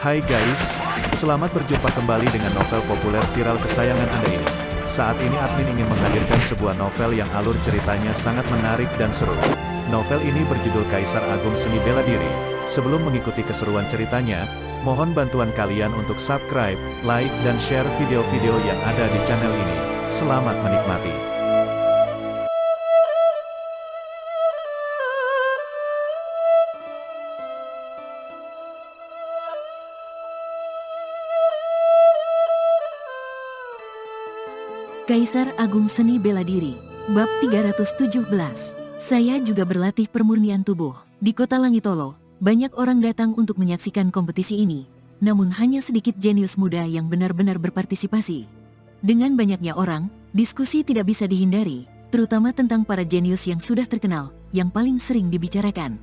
Hai guys, selamat berjumpa kembali dengan novel populer viral kesayangan Anda ini. Saat ini admin ingin menghadirkan sebuah novel yang alur ceritanya sangat menarik dan seru. Novel ini berjudul Kaisar Agung Seni Bela Diri. Sebelum mengikuti keseruan ceritanya, mohon bantuan kalian untuk subscribe, like, dan share video-video yang ada di channel ini. Selamat menikmati. Kaisar Agung Seni Bela Diri, Bab 317. Saya juga berlatih permurnian tubuh. Di kota Langitolo, banyak orang datang untuk menyaksikan kompetisi ini. Namun hanya sedikit jenius muda yang benar-benar berpartisipasi. Dengan banyaknya orang, diskusi tidak bisa dihindari, terutama tentang para jenius yang sudah terkenal, yang paling sering dibicarakan.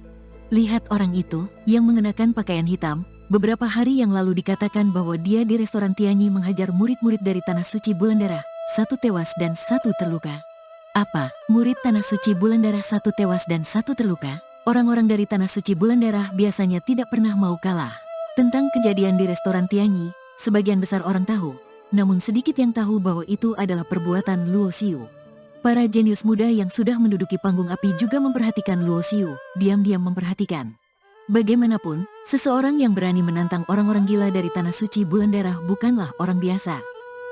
Lihat orang itu, yang mengenakan pakaian hitam, beberapa hari yang lalu dikatakan bahwa dia di restoran Tianyi menghajar murid-murid dari Tanah Suci Bulan Darah. 1 tewas dan 1 terluka. Apa? Murid Tanah Suci Bulan Darah 1 tewas dan 1 terluka? Orang-orang dari Tanah Suci Bulan Darah biasanya tidak pernah mau kalah. Tentang kejadian di restoran Tianyi, sebagian besar orang tahu, namun sedikit yang tahu bahwa itu adalah perbuatan Luo Xiu. Para jenius muda yang sudah menduduki panggung api juga memperhatikan Luo Xiu, diam-diam memperhatikan. Bagaimanapun, seseorang yang berani menantang orang-orang gila dari Tanah Suci Bulan Darah bukanlah orang biasa.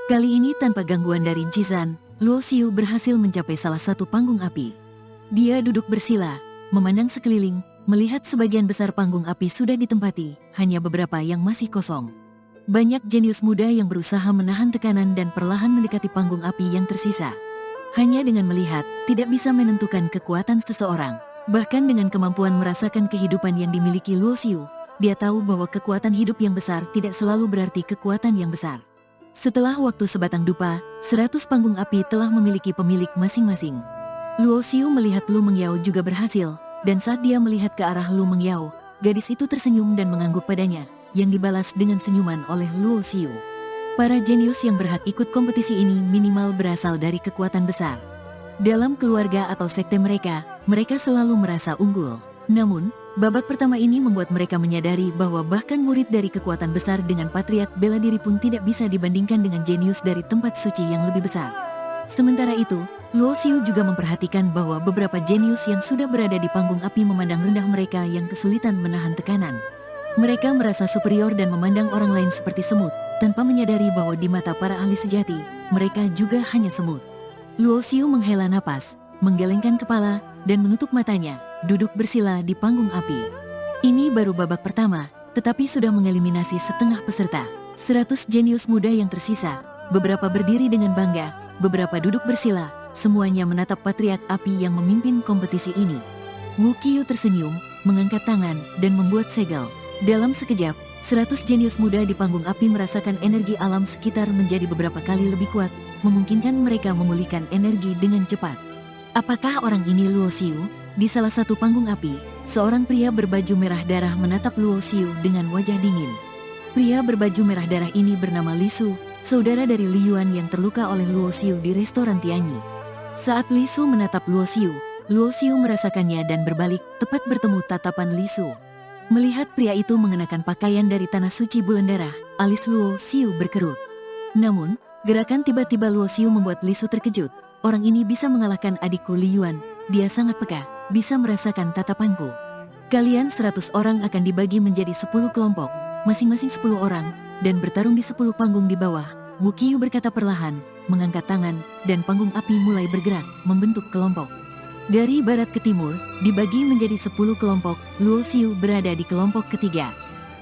Kali ini tanpa gangguan dari Jizan, Luo Xiu berhasil mencapai salah satu panggung api. Dia duduk bersila, memandang sekeliling, melihat sebagian besar panggung api sudah ditempati, hanya beberapa yang masih kosong. Banyak jenius muda yang berusaha menahan tekanan dan perlahan mendekati panggung api yang tersisa. Hanya dengan melihat, tidak bisa menentukan kekuatan seseorang. Bahkan dengan kemampuan merasakan kehidupan yang dimiliki Luo Xiu, dia tahu bahwa kekuatan hidup yang besar tidak selalu berarti kekuatan yang besar. Setelah waktu sebatang dupa, 100 panggung api telah memiliki pemilik masing-masing. Luo Xiu melihat Lu Mengyao juga berhasil, dan saat dia melihat ke arah Lu Mengyao, gadis itu tersenyum dan mengangguk padanya, yang dibalas dengan senyuman oleh Luo Xiu. Para jenius yang berhak ikut kompetisi ini minimal berasal dari kekuatan besar. Dalam keluarga atau sekte mereka selalu merasa unggul. Namun, babak pertama ini membuat mereka menyadari bahwa bahkan murid dari kekuatan besar dengan patriark bela diri pun tidak bisa dibandingkan dengan jenius dari tempat suci yang lebih besar. Sementara itu, Luo Xiu juga memperhatikan bahwa beberapa jenius yang sudah berada di panggung api memandang rendah mereka yang kesulitan menahan tekanan. Mereka merasa superior dan memandang orang lain seperti semut, tanpa menyadari bahwa di mata para ahli sejati, mereka juga hanya semut. Luo Xiu menghela napas, menggelengkan kepala, dan menutup matanya, duduk bersila di panggung api. Ini baru babak pertama, tetapi sudah mengeliminasi setengah peserta. 100 jenius muda yang tersisa, beberapa berdiri dengan bangga, beberapa duduk bersila, semuanya menatap patriark api yang memimpin kompetisi ini. Wu Qiu tersenyum, mengangkat tangan, dan membuat segel. Dalam sekejap, 100 jenius muda di panggung api merasakan energi alam sekitar menjadi beberapa kali lebih kuat, memungkinkan mereka memulihkan energi dengan cepat. Apakah orang ini Luo Xiu? Di salah satu panggung api, seorang pria berbaju merah darah menatap Luo Xiu dengan wajah dingin. Pria berbaju merah darah ini bernama Li Su, saudara dari Li Yuan yang terluka oleh Luo Xiu di restoran Tianyi. Saat Li Su menatap Luo Xiu merasakannya dan berbalik, tepat bertemu tatapan Li Su. Melihat pria itu mengenakan pakaian dari Tanah Suci Bulan Darah, alis Luo Xiu berkerut. Namun, gerakan tiba-tiba Luo Xiu membuat Li Su terkejut. Orang ini bisa mengalahkan adikku Li Yuan, dia sangat peka, bisa merasakan tatapanku. Kalian 100 orang akan dibagi menjadi 10 kelompok, masing-masing 10 orang, dan bertarung di 10 panggung di bawah. Wu Qiu berkata perlahan, mengangkat tangan, dan panggung api mulai bergerak, membentuk kelompok. Dari barat ke timur, dibagi menjadi 10 kelompok, Luo Xiu berada di kelompok ketiga.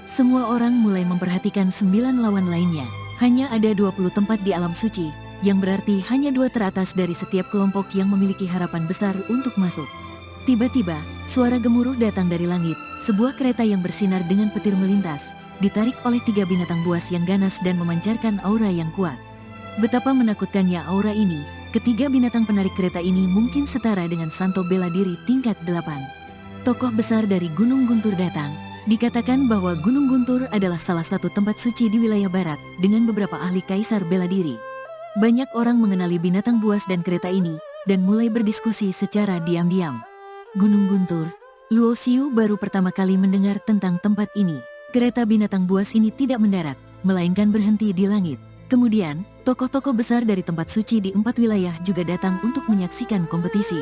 Semua orang mulai memperhatikan 9 lawan lainnya, hanya ada 20 tempat di alam suci, yang berarti hanya 2 teratas dari setiap kelompok yang memiliki harapan besar untuk masuk. Tiba-tiba, suara gemuruh datang dari langit, sebuah kereta yang bersinar dengan petir melintas, ditarik oleh 3 binatang buas yang ganas dan memancarkan aura yang kuat. Betapa menakutkannya aura ini, ketiga binatang penarik kereta ini mungkin setara dengan Santo Bela Diri tingkat 8. Tokoh besar dari Gunung Guntur datang. Dikatakan bahwa Gunung Guntur adalah salah satu tempat suci di wilayah barat, dengan beberapa ahli kaisar bela diri. Banyak orang mengenali binatang buas dan kereta ini, dan mulai berdiskusi secara diam-diam. Gunung Guntur, Luo Xiu baru pertama kali mendengar tentang tempat ini. Kereta binatang buas ini tidak mendarat, melainkan berhenti di langit. Kemudian, tokoh-tokoh besar dari tempat suci di 4 wilayah juga datang untuk menyaksikan kompetisi.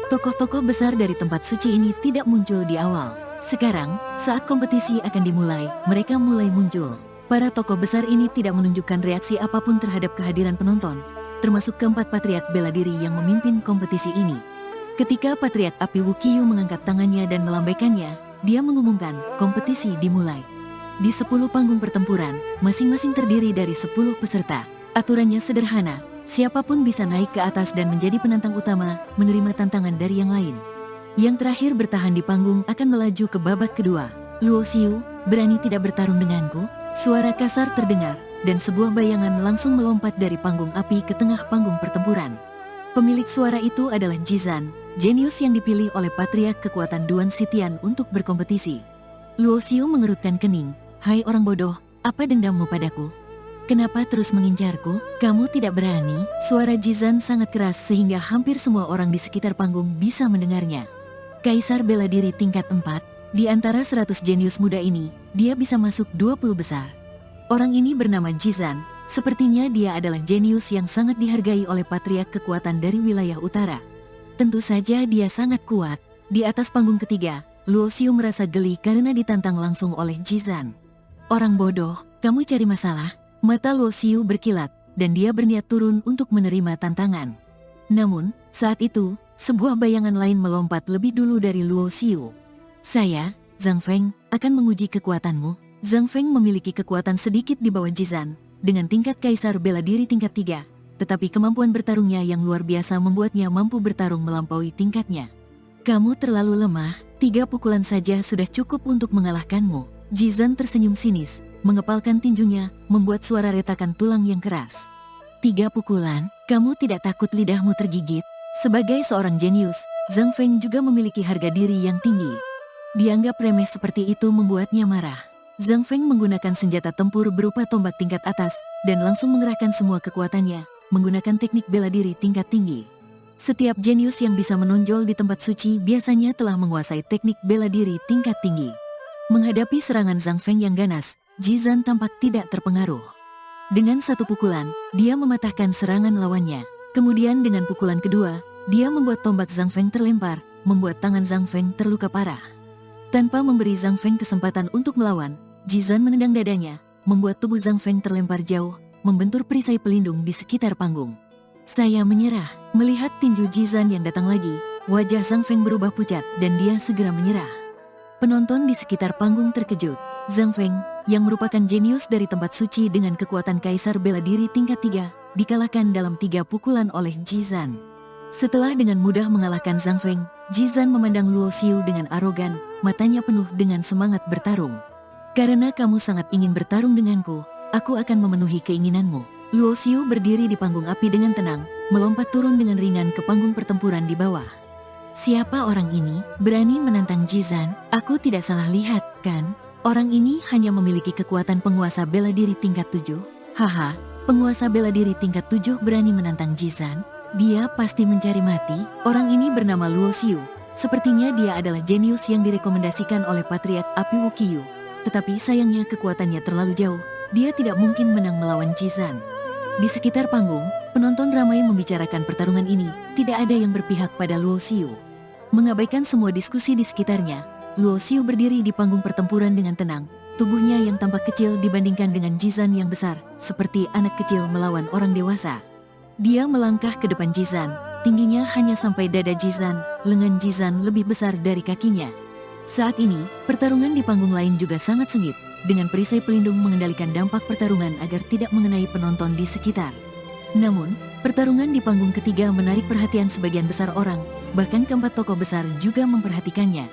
Tokoh-tokoh besar dari tempat suci ini tidak muncul di awal. Sekarang, saat kompetisi akan dimulai, mereka mulai muncul. Para tokoh besar ini tidak menunjukkan reaksi apapun terhadap kehadiran penonton, termasuk keempat patriark bela diri yang memimpin kompetisi ini. Ketika patriark api Wukyu mengangkat tangannya dan melambaikannya, dia mengumumkan kompetisi dimulai. Di 10 panggung pertempuran, masing-masing terdiri dari 10 peserta. Aturannya sederhana, siapapun bisa naik ke atas dan menjadi penantang utama, menerima tantangan dari yang lain. Yang terakhir bertahan di panggung akan melaju ke babak kedua. Luo Xiu, berani tidak bertarung denganku? Suara kasar terdengar, dan sebuah bayangan langsung melompat dari panggung api ke tengah panggung pertempuran. Pemilik suara itu adalah Jizan, jenius yang dipilih oleh patriark kekuatan Duan Sitian untuk berkompetisi. Luo Xiu mengerutkan kening. Hai orang bodoh, apa dendammu padaku? Kenapa terus mengincarku? Kamu tidak berani? Suara Jizan sangat keras sehingga hampir semua orang di sekitar panggung bisa mendengarnya. Kaisar bela diri tingkat 4, di antara 100 jenius muda ini, dia bisa masuk 20 besar. Orang ini bernama Jizan, sepertinya dia adalah jenius yang sangat dihargai oleh patriark kekuatan dari wilayah utara. Tentu saja dia sangat kuat. Di atas panggung ketiga, Luo Xiu merasa geli karena ditantang langsung oleh Jizan. Orang bodoh, kamu cari masalah? Mata Luo Xiu berkilat, dan dia berniat turun untuk menerima tantangan. Namun, saat itu, sebuah bayangan lain melompat lebih dulu dari Luo Xiu. Saya, Zhang Feng, akan menguji kekuatanmu. Zhang Feng memiliki kekuatan sedikit di bawah Jizan, dengan tingkat kaisar bela diri tingkat 3, tetapi kemampuan bertarungnya yang luar biasa membuatnya mampu bertarung melampaui tingkatnya. Kamu terlalu lemah, 3 pukulan saja sudah cukup untuk mengalahkanmu. Jizan tersenyum sinis, mengepalkan tinjunya, membuat suara retakan tulang yang keras. 3 pukulan, kamu tidak takut lidahmu tergigit? Sebagai seorang jenius, Zhang Feng juga memiliki harga diri yang tinggi. Dianggap remeh seperti itu membuatnya marah. Zhang Feng menggunakan senjata tempur berupa tombak tingkat atas, dan langsung mengerahkan semua kekuatannya, menggunakan teknik bela diri tingkat tinggi. Setiap jenius yang bisa menonjol di tempat suci biasanya telah menguasai teknik bela diri tingkat tinggi. Menghadapi serangan Zhang Feng yang ganas, Jizan tampak tidak terpengaruh. Dengan 1 pukulan, dia mematahkan serangan lawannya. Kemudian dengan pukulan kedua, dia membuat tombak Zhang Feng terlempar, membuat tangan Zhang Feng terluka parah. Tanpa memberi Zhang Feng kesempatan untuk melawan, Jizan menendang dadanya, membuat tubuh Zhang Feng terlempar jauh, membentur perisai pelindung di sekitar panggung. Saya menyerah. Melihat tinju Jizan yang datang lagi, wajah Zhang Feng berubah pucat dan dia segera menyerah. Penonton di sekitar panggung terkejut. Zhang Feng, yang merupakan jenius dari tempat suci dengan kekuatan kaisar bela diri tingkat 3, dikalahkan dalam 3 pukulan oleh Jizan. Setelah dengan mudah mengalahkan Zhang Feng, Jizan memandang Luo Xiu dengan arogan, matanya penuh dengan semangat bertarung. Karena kamu sangat ingin bertarung denganku, aku akan memenuhi keinginanmu. Luo Xiu berdiri di panggung api dengan tenang, melompat turun dengan ringan ke panggung pertempuran di bawah. Siapa orang ini? Berani menantang Jizan? Aku tidak salah lihat, kan? Orang ini hanya memiliki kekuatan penguasa bela diri tingkat 7. Haha, penguasa bela diri tingkat 7 berani menantang Jizan? Dia pasti mencari mati. Orang ini bernama Luo Xiu. Sepertinya dia adalah jenius yang direkomendasikan oleh patriark api Wukyu. Tetapi sayangnya kekuatannya terlalu jauh. Dia tidak mungkin menang melawan Jizan. Di sekitar panggung, penonton ramai membicarakan pertarungan ini. Tidak ada yang berpihak pada Luo Xiu. Mengabaikan semua diskusi di sekitarnya, Luo Xiu berdiri di panggung pertempuran dengan tenang. Tubuhnya yang tampak kecil dibandingkan dengan Jizan yang besar, seperti anak kecil melawan orang dewasa. Dia melangkah ke depan Jizan, tingginya hanya sampai dada Jizan, lengan Jizan lebih besar dari kakinya. Saat ini, pertarungan di panggung lain juga sangat sengit, dengan perisai pelindung mengendalikan dampak pertarungan agar tidak mengenai penonton di sekitar. Namun, pertarungan di panggung ketiga menarik perhatian sebagian besar orang, bahkan keempat tokoh besar juga memperhatikannya.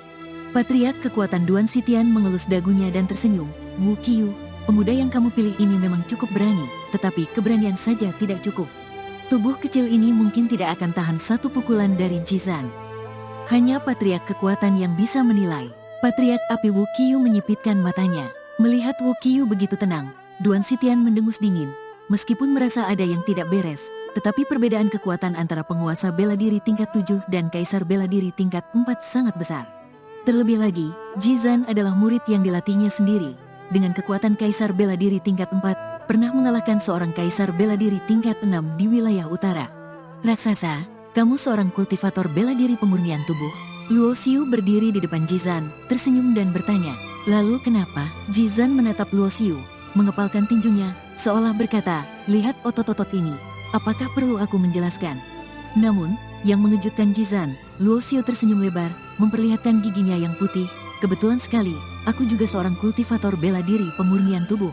Patriark kekuatan Duan Sitian mengelus dagunya dan tersenyum. Wukyu, pemuda yang kamu pilih ini memang cukup berani, tetapi keberanian saja tidak cukup. Tubuh kecil ini mungkin tidak akan tahan 1 pukulan dari Jizan. Hanya patriark kekuatan yang bisa menilai. Patriark api Wukyu menyipitkan matanya. Melihat Wukyu begitu tenang, Duan Sitian mendengus dingin. Meskipun merasa ada yang tidak beres, tetapi perbedaan kekuatan antara penguasa bela diri tingkat 7 dan kaisar bela diri tingkat 4 sangat besar. Terlebih lagi, Jizan adalah murid yang dilatihnya sendiri. dengan kekuatan kaisar bela diri tingkat 4, pernah mengalahkan seorang kaisar bela diri tingkat 6 di wilayah utara. Raksasa, kamu seorang kultivator bela diri pemurnian tubuh. Luo Xiu berdiri di depan Jizan, tersenyum dan bertanya. Lalu kenapa? Jizan menatap Luo Xiu, mengepalkan tinjunya, seolah berkata, lihat otot-otot ini. Apakah perlu aku menjelaskan? Namun, yang mengejutkan Jizan, Luo Xiu tersenyum lebar, memperlihatkan giginya yang putih. Kebetulan sekali, aku juga seorang kultivator bela diri pemurnian tubuh.